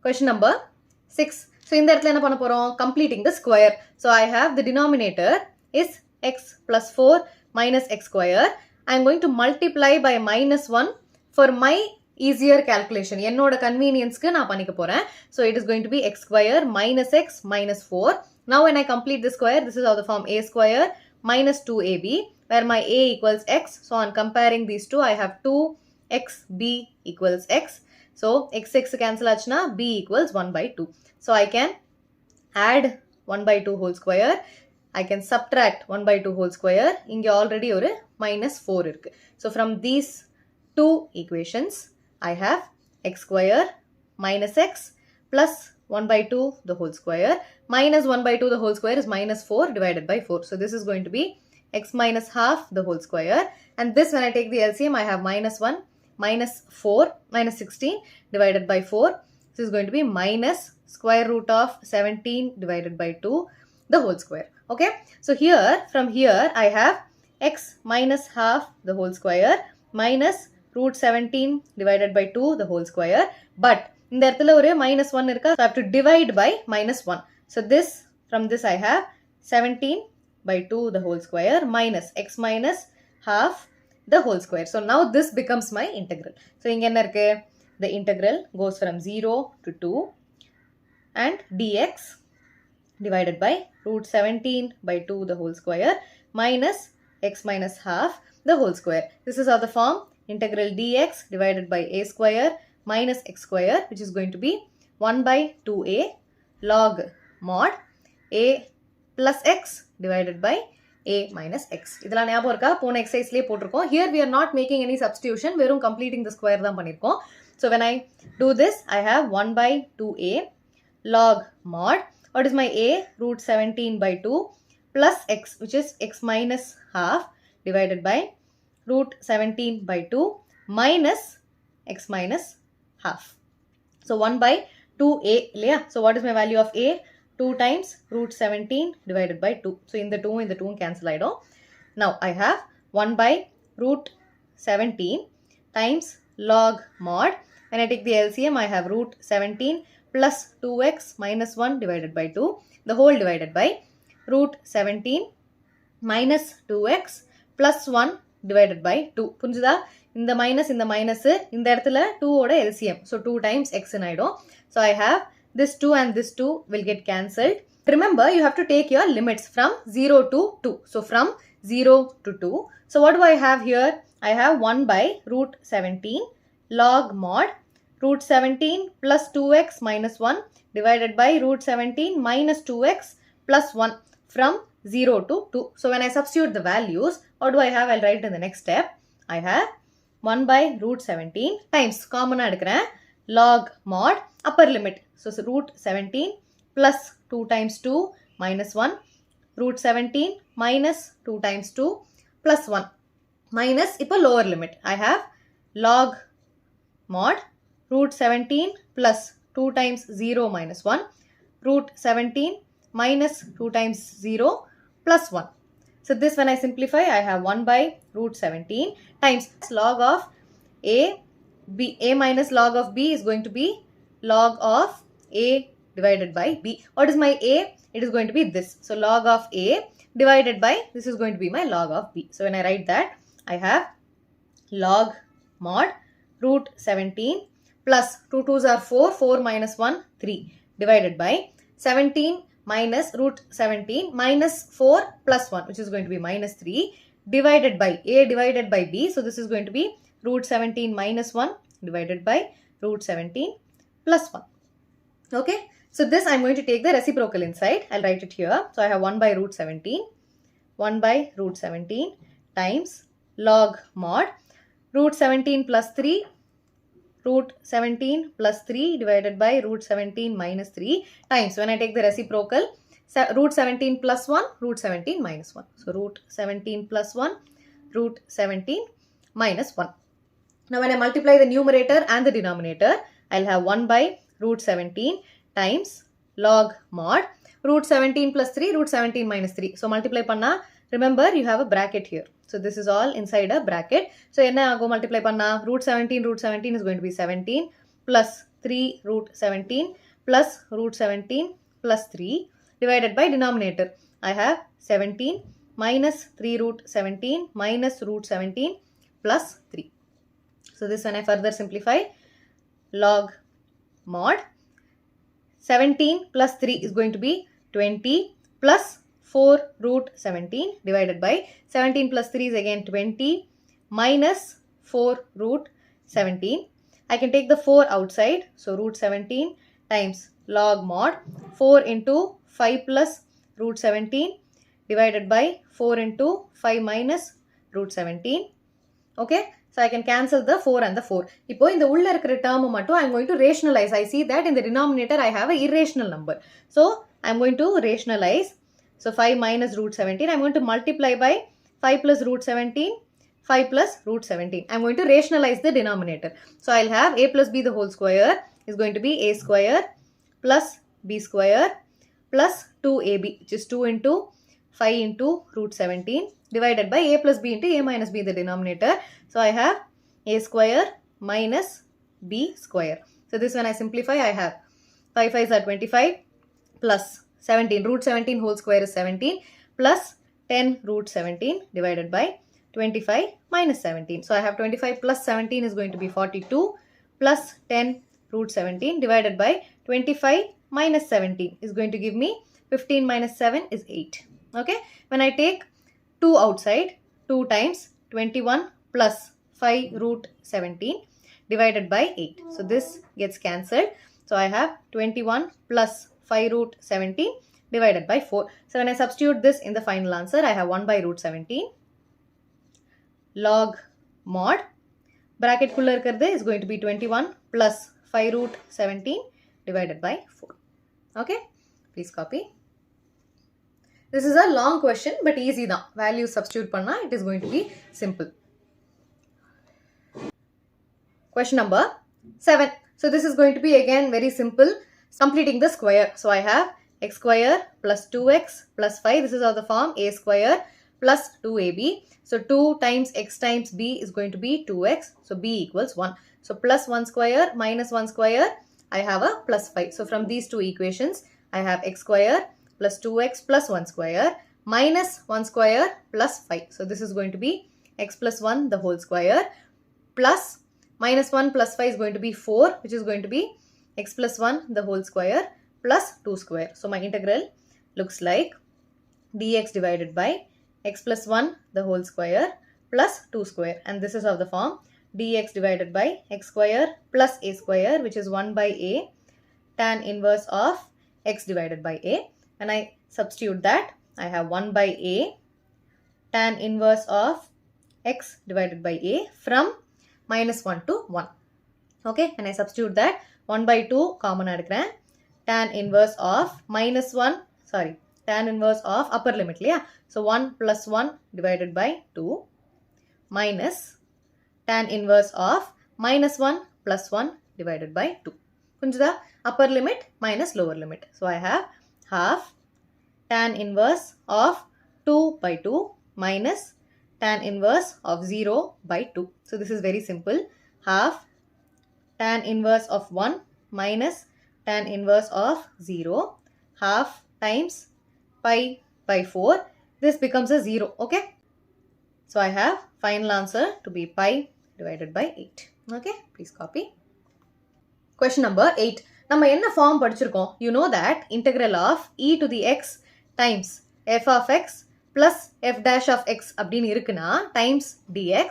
Question number 6. So இந்த இடத்துல என்ன பண்ண போறோம்? Completing the square. So I have the denominator is x plus 4 minus x square. I am going to multiply by minus 1 for my easier calculation. என்னோட convenience-க்கு நான் பண்ணிக்க போறேன். So it is going to be x square minus x minus 4. Now when I complete the square, this is of the form a square minus 2ab, where my a equals x. So on comparing these two, I have 2xb equals x. So x cancel achna, b equals 1 by 2. So I can add 1 by 2 whole square. I can subtract 1 by 2 whole square. Inge already ஒரு minus 4 irukku. So from these two equations, I have x square minus x plus 1 by 2 the whole square minus 1 by 2 the whole square is minus 4 divided by 4. So this is going to be x minus half the whole square. And this, when I take the LCM, I have minus 1 minus 4 minus 16 divided by 4. This is going to be minus square root of 17 divided by 2 the whole square. Okay. So here, from here, I have x minus half the whole square minus root 17 divided by 2 the whole square. But இந்த இடத்துல ஒரு minus 1 இருக்கா, so I have to divide by minus 1. So this, from this I have 17 by 2 the whole square minus x minus half the whole square. So now this becomes my integral. So இங்க என்ன இருக்கு? The integral goes from 0 to 2 and dx divided by root 17 by 2 the whole square minus x minus half the whole square. This is of the form integral dx divided by a square minus x square, which is going to be 1 by 2a log mod a plus x divided by a minus x. இதெல்லாம் ஞாபகம் இருக்கா? போன எக்ஸசைஸ்லயே போட்டிருக்கோம். Here we are not making any substitution. வெறும் completing the square தான் பண்ணிருக்கோம். So when I do this, I have 1 by 2a log mod. What is my a? Root 17 by 2 plus x, which is x minus half divided by root 17 by 2 minus x minus half. So 1 by 2a. So what is my value of a? 2 times root 17 divided by 2. So in the 2 cancel ஆயிடும். Now I have 1 by root 17 times log mod. When I take the LCM, I have root 17 plus 2x minus 1 divided by 2. The whole divided by root 17 minus 2x plus 1 divided by 2. புரிஞ்சுதா? இந்த minus இந்த இடத்துல 2 ஓட LCM. So 2 times x ஆயிடும். So I have this 2 and this 2 will get cancelled. Remember, you have to take your limits from 0 to 2. So from 0 to 2. So what do I have here? I have 1 by root 17 log mod root 17 plus 2x minus 1 divided by root 17 minus 2x plus 1 from 0 to 2. So when I substitute the values, what do I have? I'll write in the next step. I have 1 by root 17 times common log mod upper limit. So root 17 plus 2 times 2 minus 1 root 17 minus 2 times 2 plus 1 minus இப்போ lower limit. I have log mod root 17 plus 2 times 0 minus 1 root 17 minus 2 times 0 plus 1. So this, when I simplify, I have 1 by root 17 times log of a minus log of b is going to be log of a divided by b. What is my a? It is going to be this. So log of a divided by, this is going to be my log of b. So when I write that, I have log mod root 17 plus 2 2s are 4, 4 minus 1, 3 divided by 17 minus root 17 minus 4 plus 1, which is going to be minus 3 divided by a divided by b. So this is going to be root 17 minus 1 divided by root 17 plus 1. Okay. So this I'm going to take the reciprocal inside. I'll write it here. So I have 1 by root 17. 1 by root 17 times log mod root 17 plus 3 root 17 plus 3 divided by root 17 minus 3 times, when I take the reciprocal, root 17 plus 1 root 17 minus 1. So root 17 plus 1 root 17 minus 1. Now when I multiply the numerator and the denominator, I'll have 1 by root 17 times log mod root 17 plus 3 root 17 minus 3. So multiply panna, remember you have a bracket here. So this is all inside a bracket. So enna ago multiply panna, root 17 is going to be 17 plus 3 root 17 plus root 17 plus 3 divided by denominator. I have 17 minus 3 root 17 minus root 17 plus 3. So this when I further simplify, log mod 17 plus 3 is going to be 20 plus 4 root 17 divided by 17 plus 3 is again 20 minus 4 root 17. I can take the 4 outside. So root 17 times log mod 4 into 5 plus root 17 divided by 4 into 5 minus root 17. Okay. So I can cancel the 4 and the 4. இப்போ இந்த உள்ள இருக்கிற term மட்டும் I am going to rationalize. I see that in the denominator I have a irrational number. So I am going to rationalize. So 5 minus root 17. I am going to multiply by 5 plus root 17. 5 plus root 17. I am going to rationalize the denominator. So I will have a plus b the whole square is going to be a square plus b square plus 2ab, which is 2 into 5 into root 17 divided by a plus b into a minus b the denominator. So I have a square minus b square. So this when I simplify, I have 5 5s are 25 plus 17 root 17 whole square is 17 plus 10 root 17 divided by 25 minus 17. So I have 25 plus 17 is going to be 42 plus 10 root 17 divided by 25 minus 17 is going to give me 15 minus 7 is 8. Okay. When I take 2 outside, 2 times 21 plus 5 root 17 divided by 8. So this gets cancelled. So I have 21 plus 5 root 17 divided by 4. So when I substitute this in the final answer, I have 1 by root 17 log mod bracket kulla irukkiradhu is going to be 21 plus 5 root 17 divided by 4. Okay, please copy. This is a long question but easy da. Value substitute panna, it is going to be simple. Question number 7. So this is going to be again very simple, completing the square. So I have x square plus 2x plus 5. This is of the form a square plus 2ab. So 2 times x times b is going to be 2x. So b equals 1. So plus 1 square minus 1 square, I have a plus 5. So from these two equations, I have x square plus 2x plus 1 square minus 1 square plus 5. So this is going to be x plus 1 the whole square plus minus 1 plus 5 is going to be 4, which is going to be x plus 1 the whole square plus 2 square. So my integral looks like dx divided by x plus 1 the whole square plus 2 square, and this is of the form dx divided by x square plus a square, which is 1 by a tan inverse of x divided by a. When I substitute that, I have 1 by a tan inverse of x divided by a from minus 1 to 1. Okay, and I substitute that 1 by 2 common adukren, tan inverse of minus 1, sorry, tan inverse of upper limit. Yeah? So 1 plus 1 divided by 2 minus tan inverse of minus 1 plus 1 divided by 2. Kunjada upper limit minus lower limit. So I have half tan inverse of 2 by 2 minus tan inverse of 0 by 2. So this is very simple. Half tan inverse of 1 minus tan inverse of 0. Half times pi by 4. This becomes a 0. Okay. So I have final answer to be pi divided by 8. Okay. Please copy. Question number 8. நம்ம என்ன form படிச்சிருக்கோம்? You know that integral of e to the x times f of x plus f dash of x அப்படின்னு இருக்குனா times dx.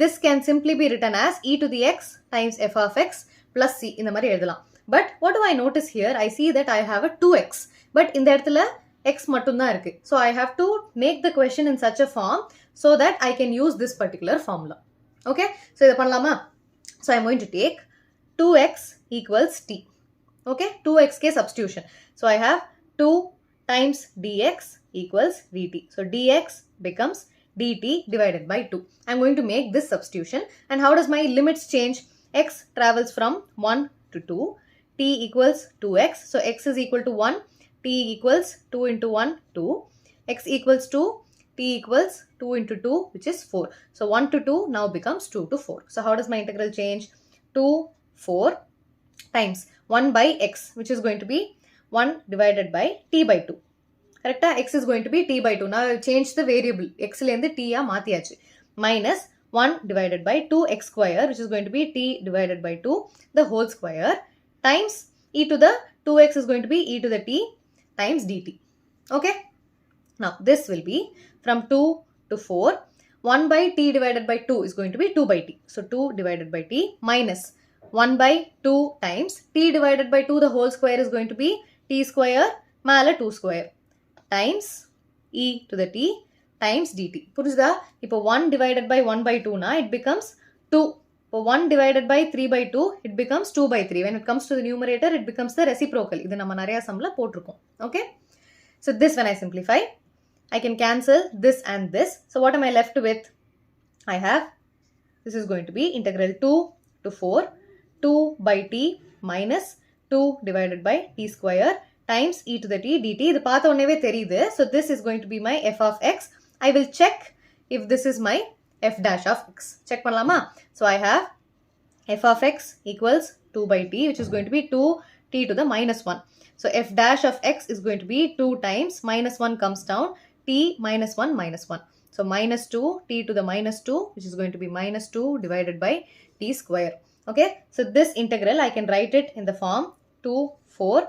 This can simply be written as e to the x times f of x plus c. இந்த மாதிரி எழுதலாம். But what do I notice here? I see that I have a 2x. But இந்த இடத்துல x மட்டும்தான் இருக்கு. So I have to make the question in such a form so that I can use this particular formula. Okay. So இதை பண்ணலாமா? So I am going to take 2x equals t. Okay. 2x ke substitution. So I have 2 times dx equals dt. So dx becomes dt divided by 2. I am going to make this substitution. And how does my limits change? X travels from 1 to 2. T equals 2x. So x is equal to 1. T equals 2 into 1, 2. X equals 2. T equals 2 into 2, which is 4. So 1 to 2 now becomes 2 to 4. So how does my integral change? 2, 4 times 1 by x, which is going to be 1 divided by t by 2. Correct? X is going to be t by 2. Now I will change the variable. X lende t ya maathiyachu. Minus 1 divided by 2x square, which is going to be t divided by 2 the whole square, times e to the 2x is going to be e to the t times dt. Okay? Now this will be from 2 to 4. 1 by t divided by 2 is going to be 2 by t. So 2 divided by t minus 1 by 2 times t divided by 2 the whole square is going to be t square mala 2 square times e to the t times dt. புரியுதா? இப்போ 1 divided by 1 by 2 na it becomes 2. இப்போ 1 divided by 3 by 2 it becomes 2 by 3. When it comes to the numerator it becomes the reciprocal. இது நம்ம நிறைய சம்ல போட்டிருக்கோம். Okay? So this when I simplify, I can cancel this and this. So what am I left with? I have, this is going to be integral 2 to 4, 2 by t minus 2 divided by t square times e to the t dt. இது பார்த்த உடனேவே தெரியுது. So this is going to be my f of x. I will check if this is my f dash of x. Check பண்ணலாமா? So I have f of x equals 2 by t, which is going to be 2t to the minus 1. So f dash of x is going to be 2 times minus 1 comes down, t minus 1 minus 1. So minus 2 t to the minus 2, which is going to be minus 2 divided by t square. Okay? So this integral I can write it in the form 2 4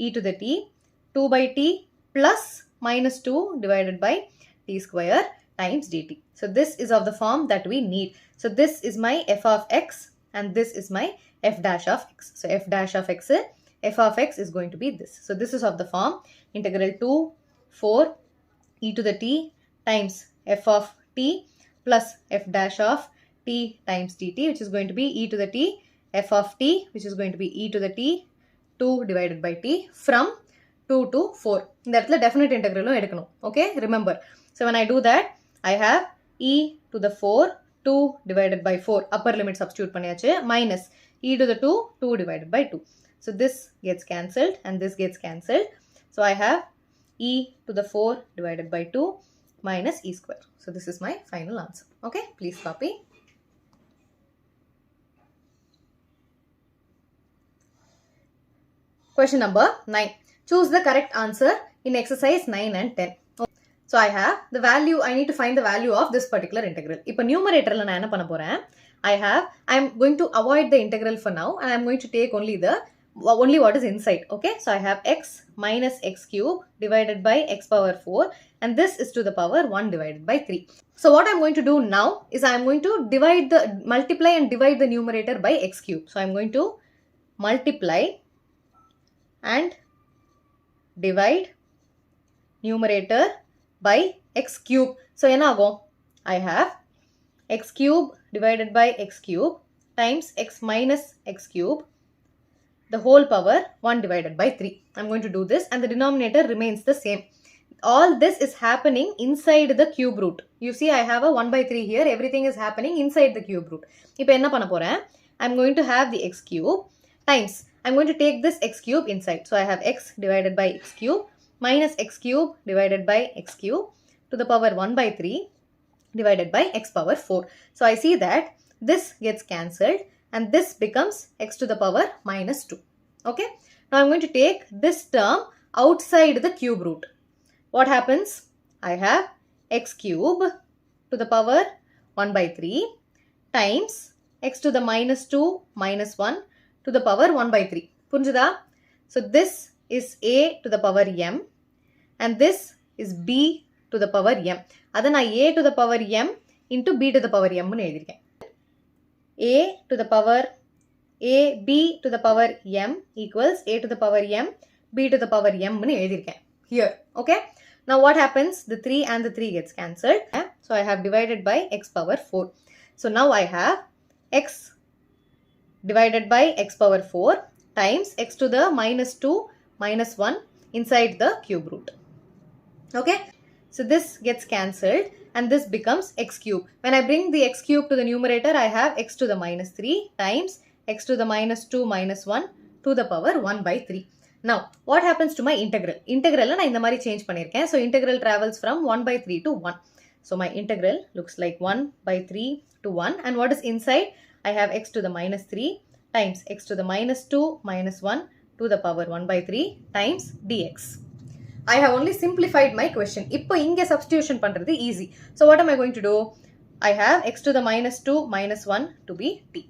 e to the t 2 by t plus minus 2 divided by t square times dt. So this is of the form that we need. So this is my f of x and this is my f dash of x. So f dash of x, f of x is going to be this. So this is of the form integral 2 4 e to the t times f of t plus f dash of t times dt, which is going to be e to the t f of t, which is going to be e to the t 2 divided by t from 2 to 4. இந்த இடத்துல definite integral எடுக்கணும். Okay? Remember. So when I do that, I have e to the 4 2 divided by 4 upper limit substitute பண்ணியாச்சு minus e to the 2 2 divided by 2. So this gets cancelled and this gets cancelled. So I have e to the 4 divided by 2 minus e square. So this is my final answer. Okay, please copy. Question number 9. Choose the correct answer in exercise 9 and 10. So I have the value, I need to find the value of this particular integral. இப்போ numeratorல நான் என்ன பண்ண போறேன்? I'm going to avoid the integral for now and I'm going to take only what is inside. Okay, so I have x minus x cube divided by x power 4 and this is to the power 1 divided by 3. So what I'm going to do now is I'm going to multiply and divide the numerator by x cube. So I'm going to multiply and divide numerator by x cube. So என்ன ஆகும்? I have x cube divided by x cube times x minus x cube the whole power 1 divided by 3. I'm going to do this and the denominator remains the same. All this is happening inside the cube root. You see I have a 1 by 3 here. Everything is happening inside the cube root. இப்போ என்ன பண்ண போறேன்? I'm going to have the x cube times, I'm going to take this x cube inside. So I have x divided by x cube minus x cube divided by x cube to the power 1 by 3 divided by x power 4. So I see that this gets cancelled and this becomes x to the power minus 2. Okay. Now I'm going to take this term outside the cube root. What happens? I have x cube to the power 1 by 3 times x to the minus 2 minus 1 to the power 1 by 3. புரிஞ்சுதா? So this is a to the power m and this is b to the power m. அதை நான் a to the power m into b to the power m னு எழுதிருக்கேன். a to the power a b to the power m equals a to the power m b to the power m னு எழுதிருக்கேன். Here. Okay. Now what happens? The 3 and the 3 gets cancelled. So I have divided by x power 4. So now I have x divided by x power 4 times x to the minus 2 minus 1 inside the cube root. Okay. So this gets cancelled and this becomes x cube. When I bring the x cube to the numerator, I have x to the minus 3 times x to the minus 2 minus 1 to the power 1 by 3. Now, what happens to my integral? Integral நான் இந்த மாதிரி change பண்ணிருக்கேன். So integral travels from 1 by 3 to 1. So my integral looks like 1 by 3 to 1. And what is inside? I have x to the minus 3 times x to the minus 2 minus 1 to the power 1 by 3 times dx. I have only simplified my question. இப்போ இங்க substitution பண்றது easy. So what am I going to do? I have x to the minus 2 minus 1 to be t.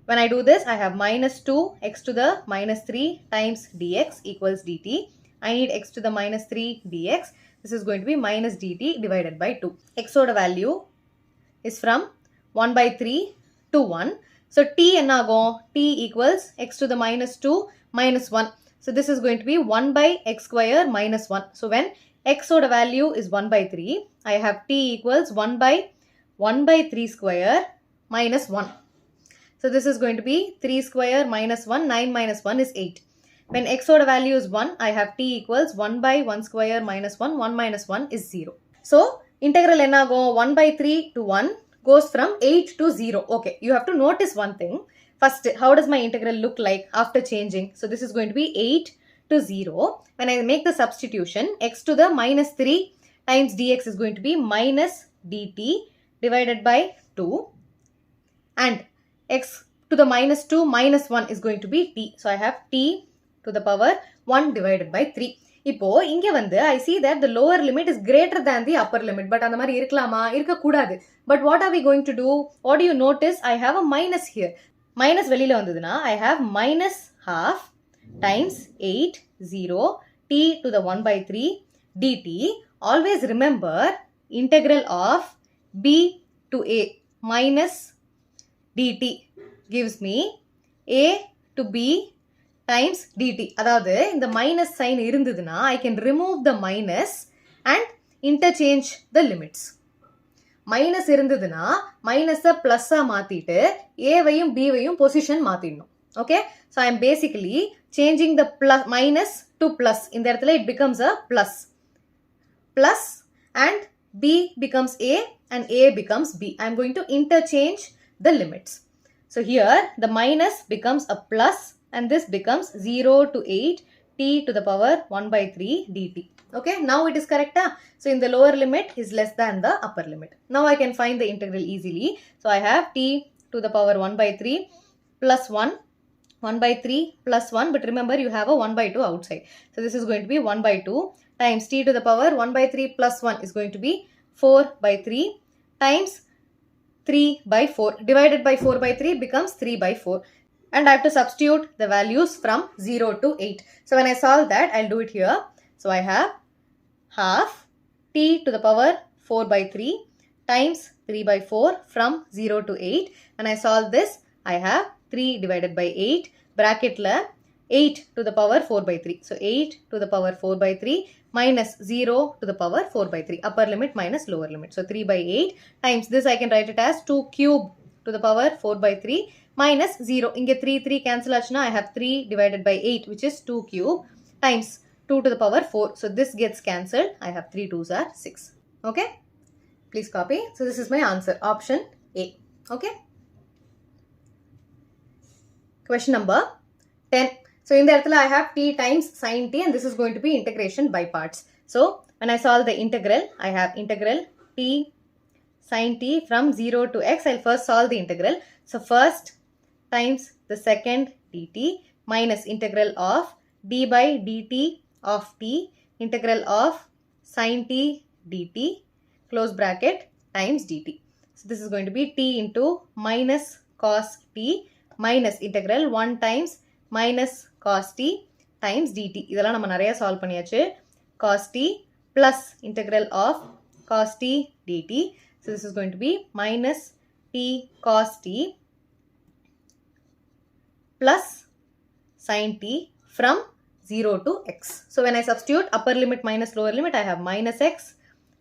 When I do this, I have minus 2 x to the minus 3 times dx equals dt. I need x to the minus 3 dx. This is going to be minus dt divided by 2. X oda value is from 1 by 3 to 1. So t enagum? T equals x to the minus 2 minus 1. So this is going to be 1 by x square minus 1. So when x oda value is 1 by 3, I have t equals 1 by 3 square minus 1. So this is going to be 3 square minus 1, 9 minus 1 is 8. When x oda value is 1, I have t equals 1 by 1 square minus 1, 1 minus 1 is 0. So integral enagum? 1 by 3 to 1 goes from 8 to 0. Okay, you have to notice one thing. First, how does my integral look like after changing? So this is going to be 8 to 0. When I make the substitution, x to the minus 3 times dx is going to be minus dt divided by 2. And x to the minus 2 minus 1 is going to be t. So I have t to the power 1 divided by 3. இப்போ இங்க வந்து I see that the lower limit is greater than the upper limit. But அந்த மாதிரி இருக்கலாமா? இருக்க கூடாது. But what are we going to do? What do you notice? I have a minus here. Minus வெளியில வந்ததுனா I have minus half times 8 0 t to the 1 by 3 dt. Always remember integral of b to a minus dt gives me a to b times dt. அதாவது இந்த minus sign இருந்ததுனா I can remove the minus and interchange the limits. Minus இருந்ததுனா minus plus மாத்திட்டு a வையும் b வையும் position மாத்திடணும். Okay? So I am basically changing the plus minus to plus. இந்த இடத்துல it becomes a plus. Plus and b becomes a and a becomes b. I am going to interchange the limits. So here the minus becomes a plus and this becomes 0 to 8 t to the power 1 by 3 dt. Okay, now it is correct. So in the lower limit is less than the upper limit. Now I can find the integral easily. So I have t to the power 1 by 3 plus 1, 1 by 3 plus 1. But remember you have a 1 by 2 outside. So this is going to be 1 by 2 times t to the power 1 by 3 plus 1 is going to be 4 by 3 times 3 by 4. Divided by 4 by 3 becomes 3 by 4. And I have to substitute the values from 0 to 8. So when I solve that, I'll do it here. So I have half t to the power 4 by 3 times 3 by 4 from 0 to 8. And I solve this, I have 3 divided by 8. Bracket la 8 to the power 4 by 3. So 8 to the power 4 by 3 minus 0 to the power 4 by 3. Upper limit minus lower limit. So 3 by 8 times this I can write it as 2 cube to the power 4 by 3 minus 0. Inge 3 cancel achna. I have 3 divided by 8 which is 2 cube times 2 to the power 4. So this gets cancelled. I have 3 2s are 6. Okay. Please copy. So this is my answer. Option A. Okay. Question number 10. So in the இடத்துல I have t times sin t and this is going to be integration by parts. So when I solve the integral, I have integral t sin t from 0 to x. I'll first solve the integral. So first times the second dt minus integral of d by dt of t integral of sin t dt close bracket times dt. So this is going to be t into minus cos t minus integral 1 times minus cos t times dt. இதெல்லாம் நம்ம நிறைய solve பண்ணியாச்சு. Cos t plus integral of cos t dt. So this is going to be minus t cos t plus sin t from 0 to x. So when I substitute upper limit minus lower limit, I have minus x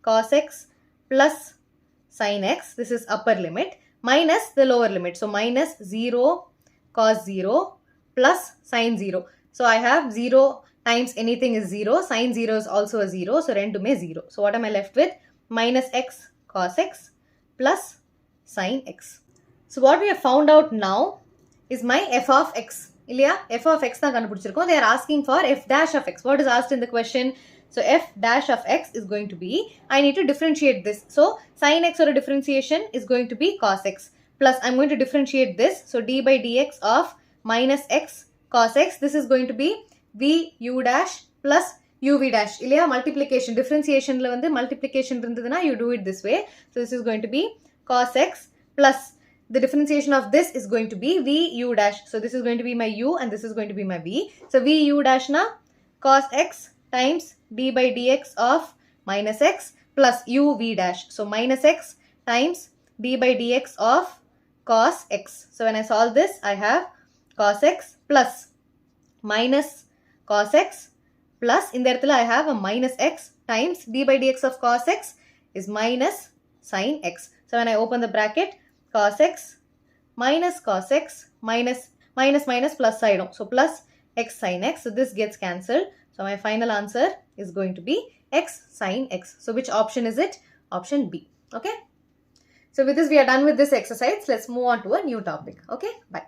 cos x plus sin x. This is upper limit minus the lower limit. So minus 0 cos 0 plus sin 0. So I have 0 times anything is 0. Sin 0 is also a 0. So rendume 0. So what am I left with? Minus x cos x plus sin x. So what we have found out now is my f of x. Ilya, f of x தான் கண்டுபிடிச்சிருக்கோம். They are asking for f dash of x. What is asked in the question? So f dash of x is going to be, I need to differentiate this. So sin x or a differentiation is going to be cos x. Plus I'm going to differentiate this. So d by dx of minus x cos x. This is going to be v u dash plus uv dash. இல்லையா multiplication, differentiationல வந்து multiplication இருந்ததுனா you do it this way. So this is going to be cos x plus the differentiation of this is going to be v u dash. So this is going to be my u and this is going to be my v. So v u dash na cos x times d by dx of minus x plus u v dash. So minus x times d by dx of cos x. So when I solve this, I have cos x plus minus cos x plus in the இடத்துல I have a minus x times d by dx of cos x is minus sin x. So when I open the bracket, cos x minus minus plus ஆயிடும். So plus x sin x. So this gets cancelled. So my final answer is going to be x sin x. So which option is it? Option B. Okay. So with this we are done with this exercise. Let's move on to a new topic. Okay. Bye.